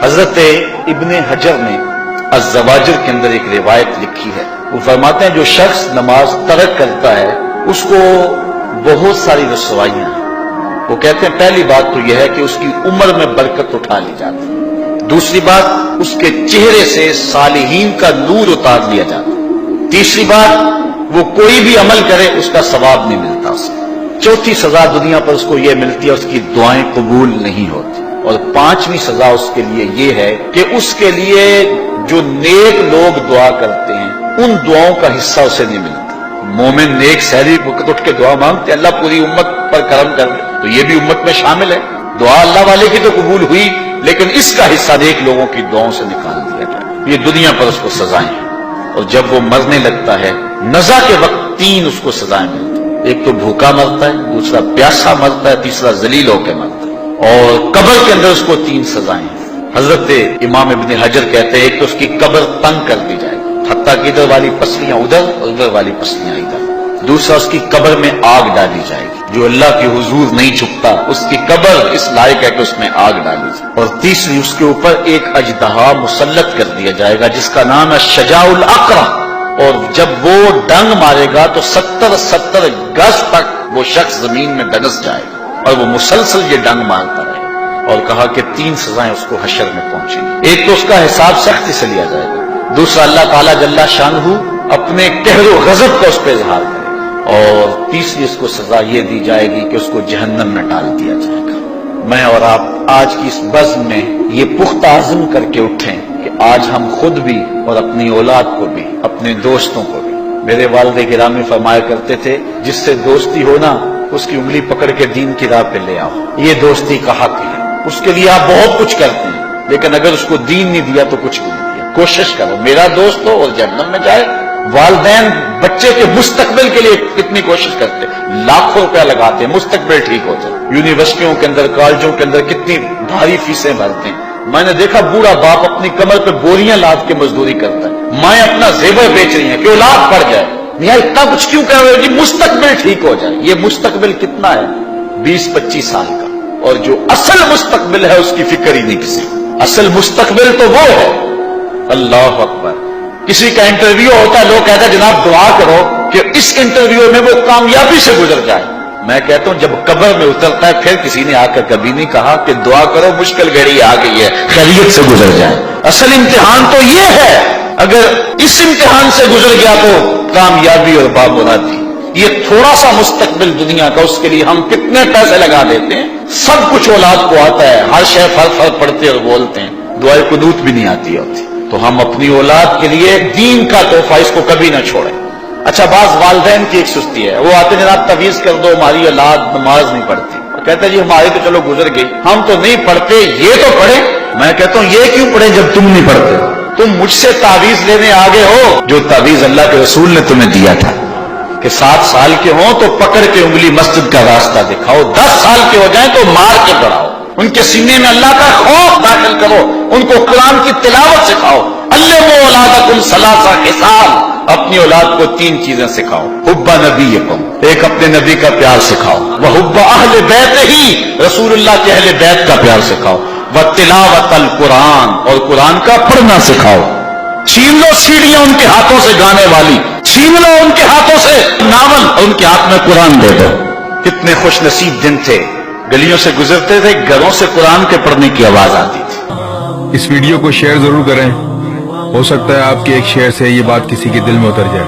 حضرت ابن حجر نے الزواجر کے اندر ایک روایت لکھی ہے، وہ فرماتے ہیں جو شخص نماز ترک کرتا ہے اس کو بہت ساری رسوائیاں ہیں۔ وہ کہتے ہیں پہلی بات تو یہ ہے کہ اس کی عمر میں برکت اٹھا لی جاتی ہے، دوسری بات اس کے چہرے سے صالحین کا نور اتار لیا جاتا ہے، تیسری بات وہ کوئی بھی عمل کرے اس کا ثواب نہیں ملتا اسے، چوتھی سزا دنیا پر اس کو یہ ملتی ہے اس کی دعائیں قبول نہیں ہوتی، اور پانچویں سزا اس کے لیے یہ ہے کہ اس کے لیے جو نیک لوگ دعا کرتے ہیں ان دعاؤں کا حصہ اسے نہیں ملتا۔ مومن نیک سحری وقت اٹھ کے دعا مانگتے اللہ پوری امت پر کرم کر دے، تو یہ بھی امت میں شامل ہے، دعا اللہ والے کی تو قبول ہوئی لیکن اس کا حصہ نیک لوگوں کی دعاؤں سے نکال دیا جائے، یہ دنیا پر اس کو سزائیں ہیں۔ اور جب وہ مرنے لگتا ہے نزا کے وقت تین اس کو سزائیں ملتی ہیں، ایک تو بھوکا مرتا ہے، دوسرا پیاسا مرتا ہے، تیسرا ذلیل ہو کے مرتا ہے، اور قبر کے اندر اس کو تین سزائیں ہیں۔ حضرت امام ابن حجر کہتے ہیں ایک تو اس کی قبر تنگ کر دی جائے گی، حتیٰ کہ ادھر والی پسلیاں ادھر اور ادھر والی پسلیاں ادھر، دوسرا اس کی قبر میں آگ ڈالی جائے گی، جو اللہ کے حضور نہیں چھپتا اس کی قبر اس لائق ہے کہ اس میں آگ ڈالی جائے، اور تیسری اس کے اوپر ایک اژدہا مسلط کر دیا جائے گا جس کا نام ہے شجاع الاقرع، اور جب وہ ڈنگ مارے گا تو 70 گز تک وہ شخص زمین میں دنس جائے گا اور وہ مسلسل یہ ڈنگ مارتا رہے گا، اور کہا کہ تین سزائیں اس کو حشر میں پہنچیں گی، ایک تو اس کا حساب سختی سے لیا جائے گا، دوسرا اللہ تعالیٰ جل شانہ اپنے قہر و غضب کا اس پہ اظہار کرے گا، اور تیسری اس کو سزا یہ دی جائے گی کہ اس کو جہنم میں ڈال دیا جائے گا۔ میں اور آپ آج کی اس بزم میں یہ پختہ عزم کر کے اٹھیں کہ آج ہم خود بھی اور اپنی اولاد کو بھی اپنے دوستوں کو بھی، میرے والد گرامی فرمایا کرتے تھے جس سے دوستی ہونا اس کی انگلی پکڑ کے دین کی راہ پہ لے آؤ، یہ دوستی کا حق ہے، اس کے لیے آپ بہت کچھ کرتے ہیں لیکن اگر اس کو دین نہیں دیا تو کچھ نہیں دیا۔ کوشش کرو میرا دوست ہو اور جہنم میں جائے۔ والدین بچے کے مستقبل کے لیے کتنی کوشش کرتے، لاکھوں روپیہ لگاتے ہیں مستقبل ٹھیک ہو جائے، یونیورسٹیوں کے اندر کالجوں کے اندر کتنی بھاری فیسیں بھرتے ہیں، میں نے دیکھا بوڑھا باپ اپنی کمر پہ بوریاں لاد کے مزدوری کرتا ہے، مائیں اپنا زیور بیچ رہی ہیں کہ اولاد پڑ جائے، میاں اتنا کچھ کیوں کر رہے ہو جی مستقبل ٹھیک ہو جائے۔ یہ مستقبل کتنا ہے 20-25 سال کا، اور جو اصل مستقبل ہے اس کی فکر ہی نہیں کسی، اصل مستقبل تو وہ ہے۔ اللہ اکبر، کسی کا انٹرویو ہوتا ہے لوگ کہتے ہیں جناب دعا کرو کہ اس انٹرویو میں وہ کامیابی سے گزر جائے، میں کہتا ہوں جب قبر میں اترتا ہے پھر کسی نے آ کر کبھی نہیں کہا کہ دعا کرو مشکل گھڑی آ گئی ہے خیریت سے گزر جائے۔ اصل امتحان تو یہ ہے، اگر اس امتحان سے گزر گیا تو کامیابی اور بامرادی۔ یہ تھوڑا سا مستقبل دنیا کا، اس کے لیے ہم کتنے پیسے لگا دیتے ہیں، سب کچھ اولاد کو آتا ہے، ہر شے فر پڑھتے اور بولتے ہیں، دعائے قنوت بھی نہیں آتی ہوتی، تو ہم اپنی اولاد کے لیے دین کا تحفہ اس کو کبھی نہ چھوڑیں۔ اچھا بعض والدین کی ایک سستی ہے، وہ آتے ہیں جناب تعویذ کر دو ہماری اولاد نماز نہیں پڑھتی، کہتے ہیں جی ہماری تو چلو گزر گئی، ہم تو نہیں پڑھتے یہ تو پڑھیں۔ میں کہتا ہوں یہ کیوں پڑھیں جب تم نہیں پڑھتے؟ تم مجھ سے تعویذ لینے آگے ہو جو تعویذ اللہ کے رسول نے تمہیں دیا تھا کہ 7 سال کے ہوں تو پکڑ کے انگلی مسجد کا راستہ دکھاؤ، 10 سال کے ہو جائیں تو مار کے پڑھاؤ، ان کے سینے میں اللہ کا خوف داخل کرو، ان کو قرآن کی تلاوت سکھاؤ۔ علموا اولادکم ثلاث خصال، اپنی اولاد کو 3 چیزیں سکھاؤ، حب نبیکم، ایک اپنے نبی کا پیار سکھاؤ، وحب اہل بیت ہی، رسول اللہ کے اہل بیت کا پیار سکھاؤ، وتلاوت القرآن، اور قرآن کا پڑھنا سکھاؤ۔ چھین لو سیڑھیاں ان کے ہاتھوں سے گانے والی، چھین لو ان کے ہاتھوں سے ناول اور ان کے ہاتھ میں قرآن دے دو۔ کتنے خوش نصیب دن تھے، گلیوں سے گزرتے تھے گھروں سے قرآن کے پڑھنے کی آواز آتی تھی۔ اس ویڈیو کو شیئر ضرور کریں، ہو سکتا ہے آپ کے ایک شیئر سے یہ بات کسی کے دل میں اتر جائے۔